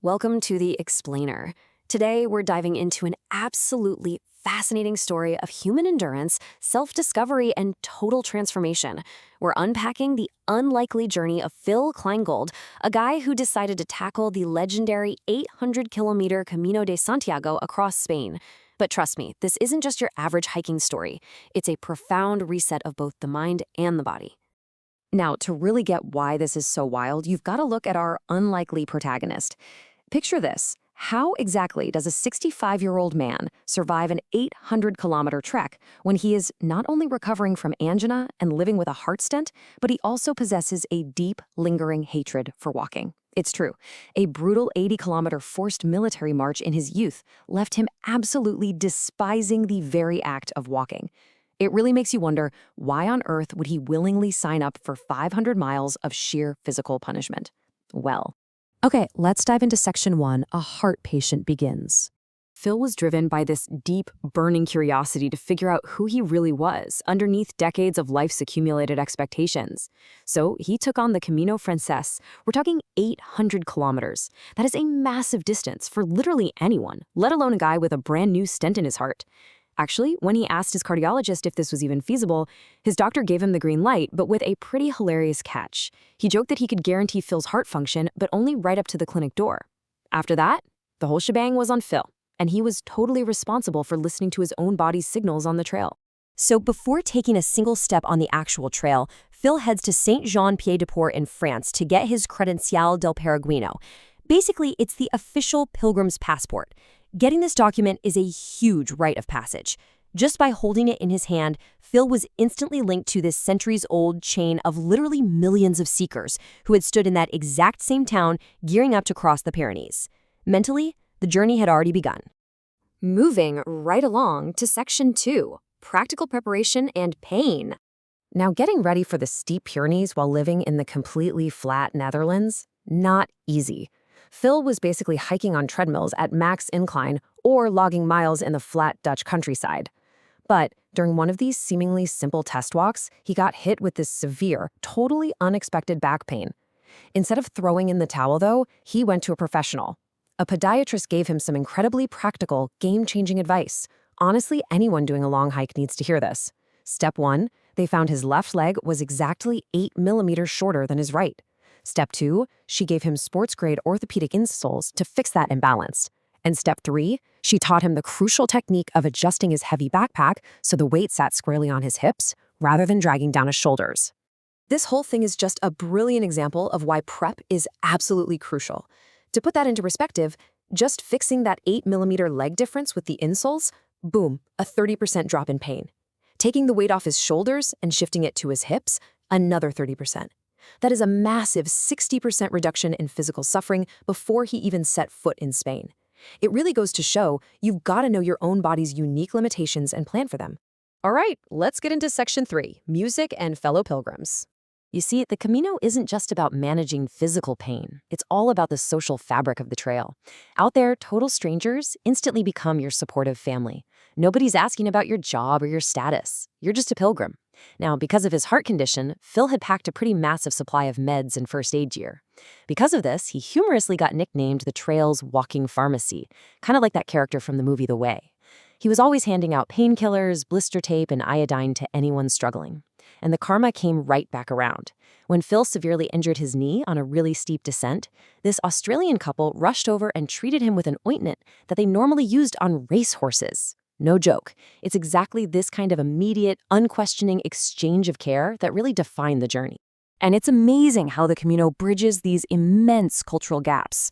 Welcome to The Explainer. Today, we're diving into an absolutely fascinating story of human endurance, self-discovery, and total transformation. We're unpacking the unlikely journey of Phil Kleingold, a guy who decided to tackle the legendary 800-kilometer Camino de Santiago across Spain. But trust me, this isn't just your average hiking story. It's a profound reset of both the mind and the body. Now, to really get why this is so wild, you've got to look at our unlikely protagonist. Picture this. How exactly does a 65-year-old man survive an 800-kilometer trek when he is not only recovering from angina and living with a heart stent, but he also possesses a deep, lingering hatred for walking? It's true. A brutal 80-kilometer forced military march in his youth left him absolutely despising the very act of walking. It really makes you wonder, why on earth would he willingly sign up for 500 miles of sheer physical punishment? Well, okay, let's dive into Section 1, A Heart Patient Begins. Phil was driven by this deep, burning curiosity to figure out who he really was underneath decades of life's accumulated expectations. So he took on the Camino Reset. We're talking 800 kilometers. That is a massive distance for literally anyone, let alone a guy with a brand new stent in his heart. Actually, when he asked his cardiologist if this was even feasible, his doctor gave him the green light, but with a pretty hilarious catch. He joked that he could guarantee Phil's heart function, but only right up to the clinic door. After that, the whole shebang was on Phil, and he was totally responsible for listening to his own body's signals on the trail. So before taking a single step on the actual trail, Phil heads to Saint-Jean-Pied-de-Port in France to get his Credencial del Peregrino. Basically, it's the official pilgrim's passport. Getting this document is a huge rite of passage. Just by holding it in his hand, Phil was instantly linked to this centuries-old chain of literally millions of seekers who had stood in that exact same town gearing up to cross the Pyrenees. Mentally, the journey had already begun. Moving right along to Section 2, Practical Preparation and Pain. Now, getting ready for the steep Pyrenees while living in the completely flat Netherlands? Not easy. Phil was basically hiking on treadmills at max incline or logging miles in the flat Dutch countryside. But during one of these seemingly simple test walks, he got hit with this severe, totally unexpected back pain. Instead of throwing in the towel, though, he went to a professional. A podiatrist gave him some incredibly practical, game-changing advice. Honestly, anyone doing a long hike needs to hear this. Step 1, they found his left leg was exactly 8 millimeters shorter than his right. Step 2, she gave him sports-grade orthopedic insoles to fix that imbalance. And Step 3, she taught him the crucial technique of adjusting his heavy backpack so the weight sat squarely on his hips rather than dragging down his shoulders. This whole thing is just a brilliant example of why prep is absolutely crucial. To put that into perspective, just fixing that 8 millimeter leg difference with the insoles, boom, a 30% drop in pain. Taking the weight off his shoulders and shifting it to his hips, another 30%. That is a massive 60% reduction in physical suffering before he even set foot in Spain. It really goes to show you've got to know your own body's unique limitations and plan for them. All right, let's get into Section 3, Music and Fellow Pilgrims. You see, the Camino isn't just about managing physical pain. It's all about the social fabric of the trail. Out there, total strangers instantly become your supportive family. Nobody's asking about your job or your status. You're just a pilgrim. Now, because of his heart condition, Phil had packed a pretty massive supply of meds and first aid gear. Because of this, he humorously got nicknamed the trail's walking pharmacy, kind of like that character from the movie The Way. He was always handing out painkillers, blister tape, and iodine to anyone struggling. And the karma came right back around. When Phil severely injured his knee on a really steep descent, this Australian couple rushed over and treated him with an ointment that they normally used on racehorses. No joke. It's exactly this kind of immediate, unquestioning exchange of care that really defined the journey. And it's amazing how the Camino bridges these immense cultural gaps.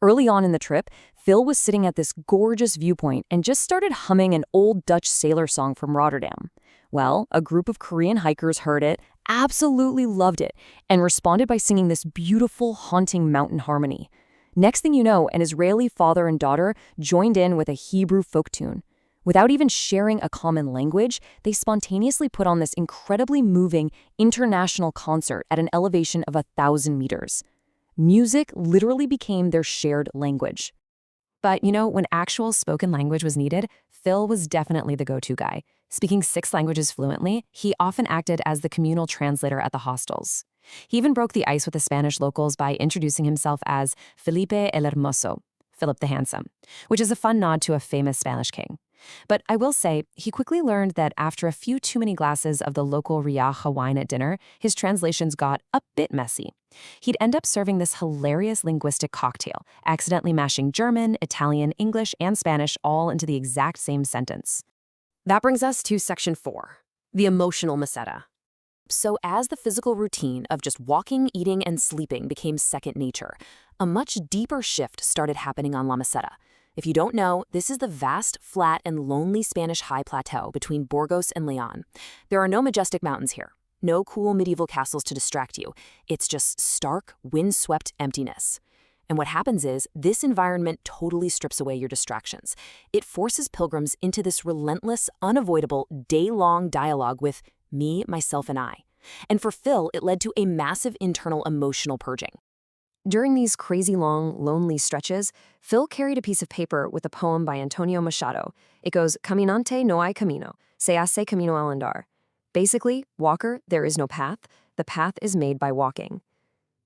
Early on in the trip, Phil was sitting at this gorgeous viewpoint and just started humming an old Dutch sailor song from Rotterdam. Well, a group of Korean hikers heard it, absolutely loved it, and responded by singing this beautiful, haunting mountain harmony. Next thing you know, an Israeli father and daughter joined in with a Hebrew folk tune. Without even sharing a common language, they spontaneously put on this incredibly moving international concert at an elevation of 1,000 meters. Music literally became their shared language. But, when actual spoken language was needed, Phil was definitely the go-to guy. Speaking 6 languages fluently, he often acted as the communal translator at the hostels. He even broke the ice with the Spanish locals by introducing himself as Felipe el Hermoso, Philip the Handsome, which is a fun nod to a famous Spanish king. But I will say, he quickly learned that after a few too many glasses of the local Rioja wine at dinner, his translations got a bit messy. He'd end up serving this hilarious linguistic cocktail, accidentally mashing German, Italian, English, and Spanish all into the exact same sentence. That brings us to section 4, the emotional meseta. So as the physical routine of just walking, eating, and sleeping became second nature, a much deeper shift started happening on La Meseta. If you don't know, this is the vast, flat, and lonely Spanish high plateau between Burgos and León. There are no majestic mountains here, no cool medieval castles to distract you. It's just stark, windswept emptiness. And what happens is, this environment totally strips away your distractions. It forces pilgrims into this relentless, unavoidable, day-long dialogue with me, myself, and I. And for Phil, it led to a massive internal emotional purging. During these crazy long, lonely stretches, Phil carried a piece of paper with a poem by Antonio Machado. It goes, Caminante no hay camino, se hace camino al andar. Basically, walker, there is no path. The path is made by walking.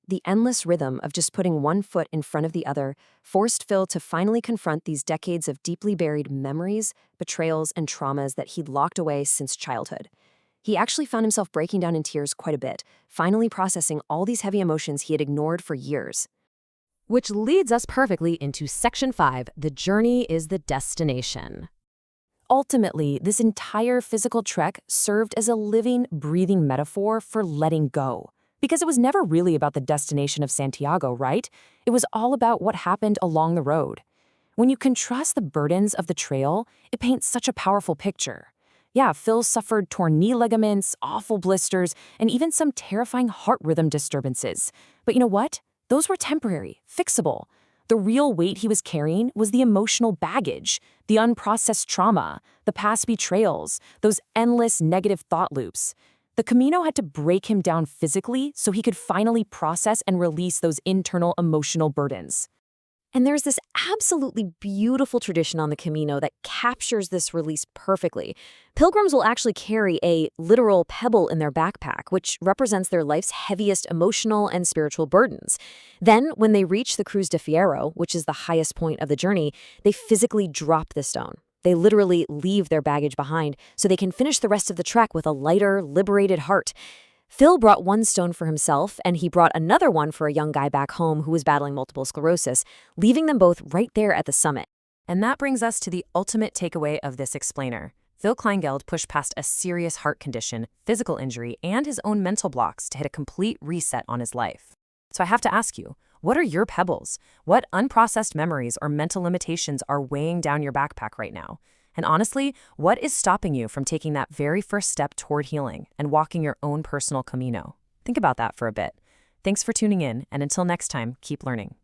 The endless rhythm of just putting one foot in front of the other forced Phil to finally confront these decades of deeply buried memories, betrayals, and traumas that he'd locked away since childhood. He actually found himself breaking down in tears quite a bit, finally processing all these heavy emotions he had ignored for years. Which leads us perfectly into section 5, the journey is the destination. Ultimately, this entire physical trek served as a living, breathing metaphor for letting go. Because it was never really about the destination of Santiago, right? It was all about what happened along the road. When you contrast the burdens of the trail, it paints such a powerful picture. Yeah, Phil suffered torn knee ligaments, awful blisters, and even some terrifying heart rhythm disturbances. But you know what? Those were temporary, fixable. The real weight he was carrying was the emotional baggage, the unprocessed trauma, the past betrayals, those endless negative thought loops. The Camino had to break him down physically so he could finally process and release those internal emotional burdens. And there's this absolutely beautiful tradition on the Camino that captures this release perfectly. Pilgrims will actually carry a literal pebble in their backpack, which represents their life's heaviest emotional and spiritual burdens. Then, when they reach the Cruz de Fierro, which is the highest point of the journey, they physically drop the stone. They literally leave their baggage behind so they can finish the rest of the trek with a lighter, liberated heart. Phil brought one stone for himself, and he brought another one for a young guy back home who was battling multiple sclerosis, leaving them both right there at the summit. And that brings us to the ultimate takeaway of this explainer. Phil Kleingeld pushed past a serious heart condition, physical injury, and his own mental blocks to hit a complete reset on his life. So I have to ask you, what are your pebbles? What unprocessed memories or mental limitations are weighing down your backpack right now? And honestly, what is stopping you from taking that very first step toward healing and walking your own personal Camino? Think about that for a bit. Thanks for tuning in, and until next time, keep learning.